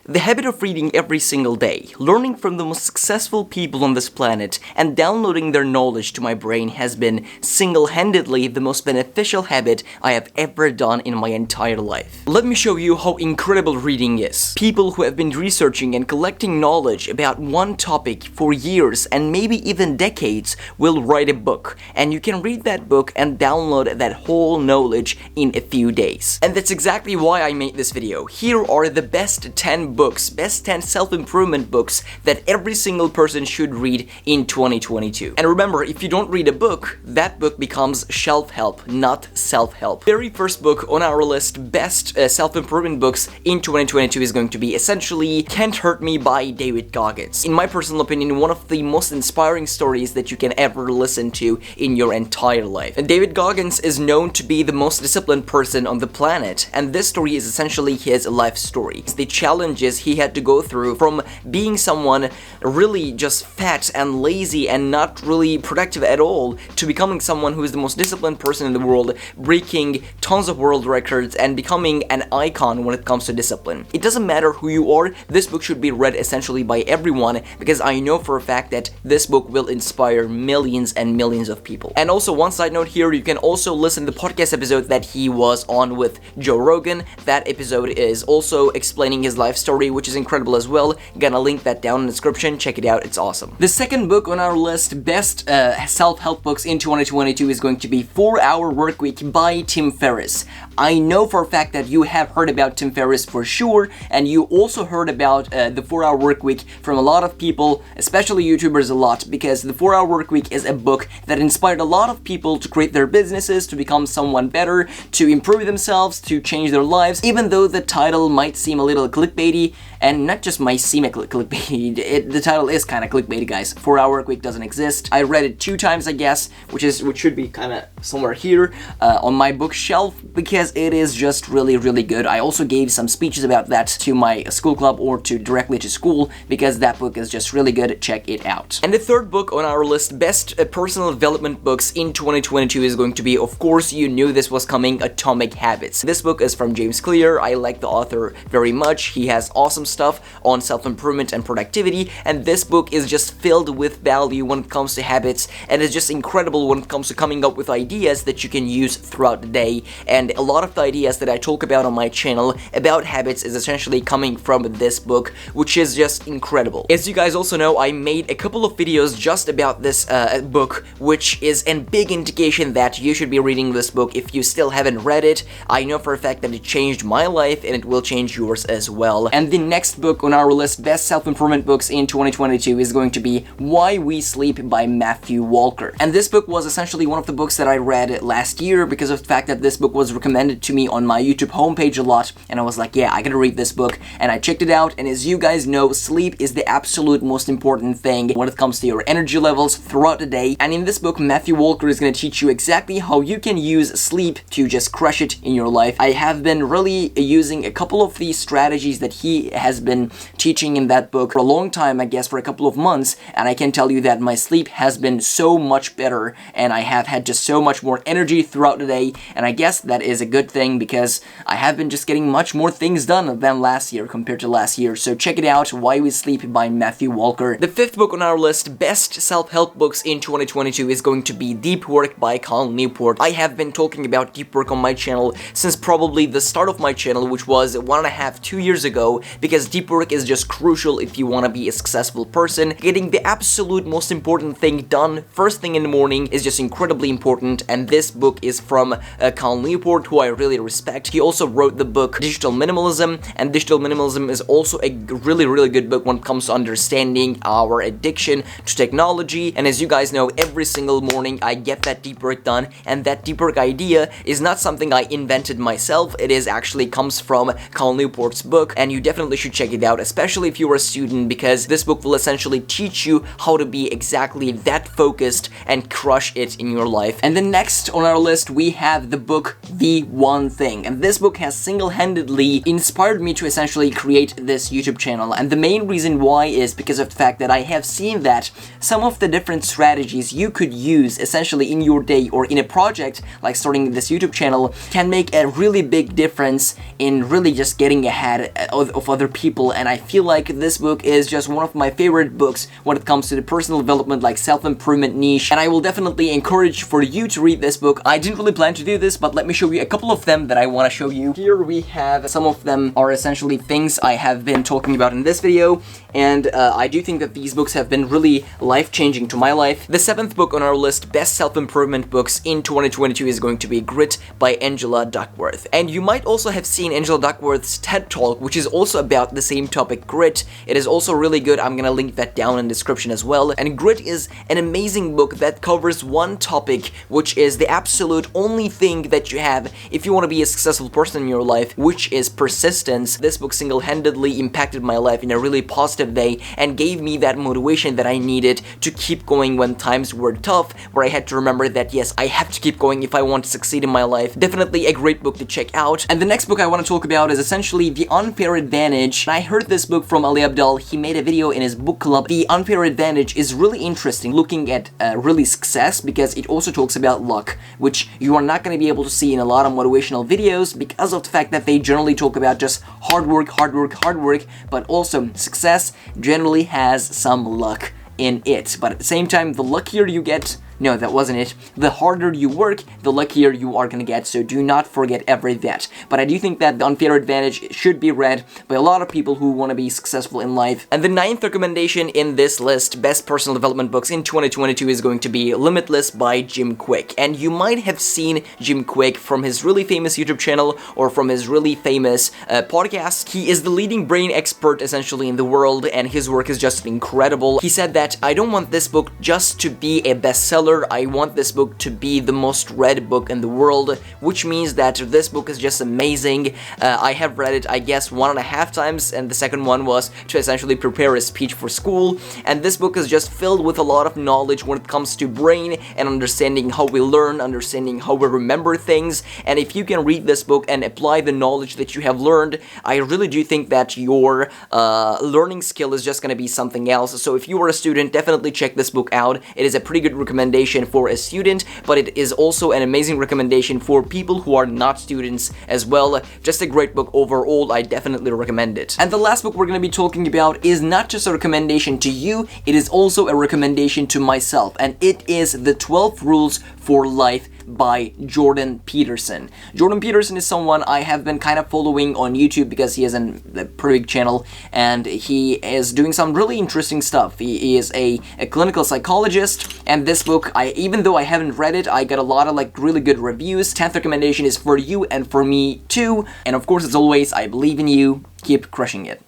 The habit of reading every single day, learning from the most successful people on this planet, and downloading their knowledge to my brain has been single-handedly the most beneficial habit I have ever done in my entire life. Let me show you how incredible reading is. People who have been researching and collecting knowledge about one topic for years and maybe even decades will write a book, and you can read that book and download that whole knowledge in a few days. And that's exactly why I made this video. Here are the best 10 books, best 10 self-improvement books that every single person should read in 2022. And remember, if you don't read a book, that book becomes shelf-help, not self-help. Very first book on our list, best self-improvement books in 2022 is going to be essentially Can't Hurt Me by David Goggins. In my personal opinion, one of the most inspiring stories that you can ever listen to in your entire life. And David Goggins is known to be the most disciplined person on the planet, and this story is essentially his life story. It's the challenges he had to go through from being someone really just fat and lazy and not really productive at all to becoming someone who is the most disciplined person in the world, breaking tons of world records and becoming an icon when it comes to discipline. It doesn't matter who you are, this book should be read essentially by everyone because I know for a fact that this book will inspire millions and millions of people. And also, one side note here, you can also listen to the podcast episode that he was on with Joe Rogan. That episode is also explaining his life story, which is incredible as well. Gonna link that down in the description, check it out, it's awesome. The second book on our list, best self-help books in 2022 is going to be 4-Hour Workweek by Tim Ferriss. I know for a fact that you have heard about Tim Ferriss for sure, and you also heard about the 4-Hour Workweek from a lot of people, especially YouTubers a lot, because the 4-Hour Workweek is a book that inspired a lot of people to create their businesses, to become someone better, to improve themselves, to change their lives, even though the title might seem a little clickbaity, and not just might seem clickbaity, the title is kind of clickbaity, guys. 4-Hour Workweek doesn't exist. I read it 2 times, I guess, which should be kind of somewhere here on my bookshelf, because it is just really, really good. I also gave some speeches about that to my school club or directly to school, because that book is just really good. Check it out. And the third book on our list, best personal development books in 2022 is going to be, of course, you knew this was coming, Atomic Habits. This book is from James Clear. I like the author very much. He has awesome stuff on self-improvement and productivity, and this book is just filled with value when it comes to habits, and it's just incredible when it comes to coming up with ideas that you can use throughout the day. And a lot of the ideas that I talk about on my channel about habits is essentially coming from this book, which is just incredible. As you guys also know, I made a couple of videos just about this book, which is a big indication that you should be reading this book if you still haven't read it. I know for a fact that it changed my life, and it will change yours as well. And the next book on our list, best self-improvement books in 2022, is going to be Why We Sleep by Matthew Walker. And this book was essentially one of the books that I read last year because of the fact that this book was recommended to me on my YouTube homepage a lot, and I was like, yeah, I gotta read this book, and I checked it out. And as you guys know, sleep is the absolute most important thing when it comes to your energy levels throughout the day. And in this book, Matthew Walker is gonna teach you exactly how you can use sleep to just crush it in your life. I have been really using a couple of these strategies that he has been teaching in that book for a long time, I guess for a couple of months, and I can tell you that my sleep has been so much better, and I have had just so much more energy throughout the day, and I guess that is a good thing because I have been just getting much more things done than last year compared to last year. So check it out, Why We Sleep by Matthew Walker. The fifth book on our list, best self-help books in 2022, is going to be Deep Work by Kaan. I have been talking about deep work on my channel since probably the start of my channel, which was 1.5-2 years ago, because deep work is just crucial if you want to be a successful person. Getting the absolute most important thing done first thing in the morning is just incredibly important, and this book is from Kaan, who I really respect. He also wrote the book Digital Minimalism, and Digital Minimalism is also a really, really good book when it comes to understanding our addiction to technology. And as you guys know, every single morning I get that deep work done, and that deep work idea is not something I invented myself. It is actually comes from Kaan Newport's book, and you definitely should check it out, especially if you're a student, because this book will essentially teach you how to be exactly that focused and crush it in your life. And then next on our list, we have the book The One Thing, and this book has single-handedly inspired me to essentially create this YouTube channel. And the main reason why is because of the fact that I have seen that some of the different strategies you could use essentially in your day or in a project like starting this YouTube channel can make a really big difference in really just getting ahead of other people, and I feel like this book is just one of my favorite books when it comes to the personal development, like self-improvement niche, and I will definitely encourage for you to read this book. I didn't really plan to do this, but let me show you a couple of them that I want to show you. Here we have some of them are essentially things I have been talking about in this video, and I do think that these books have been really life-changing to my life. The 7th book on our list, best self-improvement books in 2022, is going to be Grit by Angela Duckworth. And you might also have seen Angela Duckworth's TED Talk, which is also about the same topic, grit. It is also really good. I'm gonna link that down in the description as well. And Grit is an amazing book that covers one topic, which is the absolute only thing that you have if you want to be a successful person in your life, which is persistence. This book single-handedly impacted my life in a really positive way and gave me that motivation that I needed to keep going when times were tough, where I had to remember that yes, I have to keep going if I want to succeed in my life. Definitely a great book to check out. And the next book I want to talk about is essentially The Unfair Advantage. I heard this book from Ali Abdaal. He made a video in his book club. The Unfair Advantage is really interesting, looking at really success, because it also talks about luck, which you are not going to be able to see in a lot of motivational videos because of the fact that they generally talk about just hard work, hard work, hard work, but also success generally has some luck in it. But at the same time, the luckier you get, no, that wasn't it. The harder you work, the luckier you are gonna get, so do not forget every that. But I do think that The Unfair Advantage should be read by a lot of people who want to be successful in life. And the 9th recommendation in this list, best personal development books in 2022, is going to be Limitless by Jim Kwik. And you might have seen Jim Kwik from his really famous YouTube channel or from his really famous podcast. He is the leading brain expert essentially in the world, and his work is just incredible. He said that, I don't want this book just to be a bestseller, I want this book to be the most read book in the world, which means that this book is just amazing. I have read it, I guess, 1.5 times, and the second one was to essentially prepare a speech for school. And this book is just filled with a lot of knowledge when it comes to brain and understanding how we learn, understanding how we remember things. And if you can read this book and apply the knowledge that you have learned, I really do think that your learning skill is just going to be something else. So if you are a student, definitely check this book out. It is a pretty good recommendation for a student, but it is also an amazing recommendation for people who are not students as well. Just a great book overall. I definitely recommend it. And the last book we're going to be talking about is not just a recommendation to you, it is also a recommendation to myself, and it is The 12 Rules for Life by Jordan Peterson. Jordan Peterson is someone I have been kind of following on YouTube because he has a pretty big channel and he is doing some really interesting stuff. He is a clinical psychologist, and this book, even though I haven't read it, I got a lot of like really good reviews. 10th recommendation is for you and for me too. And of course, as always, I believe in you. Keep crushing it.